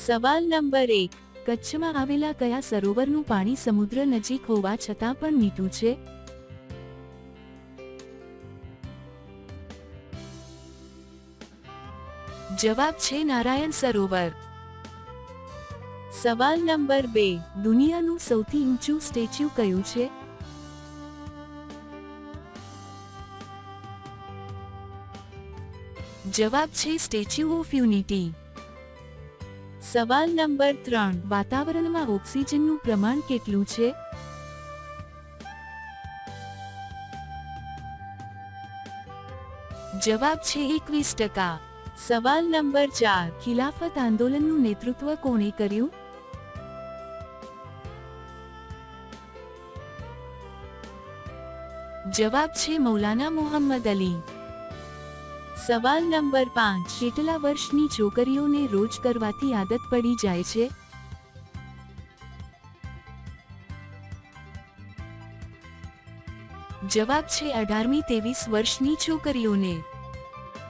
સવાલ નંબર 1, કચ્છમાં આવેલા કયા સરોવરનું પાણી સમુદ્ર નજીક હોવા છતાં પણ મીઠું છે? જવાબ છે નારાયણ સરોવર. સવાલ નંબર 2, દુનિયાનું સૌથી ઊંચું સ્ટેચ્યુ કયું છે? જવાબ છે સ્ટેચ્યુ ઓફ યુનિટી. સવાલ નંબર 3, વાતાવરણમાં ઓક્સિજનનું પ્રમાણ કેટલું છે? જવાબ છે 21%. સવાલ નંબર 4, ખિલાફત આંદોલનનું નેતૃત્વ કોણે કર્યું? જવાબ છે મૌલાના મોહમ્મદ અલી. સવાલ નંબર 5, કેટલા વર્ષની છોકરીઓને રોજ કરવાથી આદત પડી જાય છે? જવાબ છે 18મી 23 વર્ષની છોકરીઓને.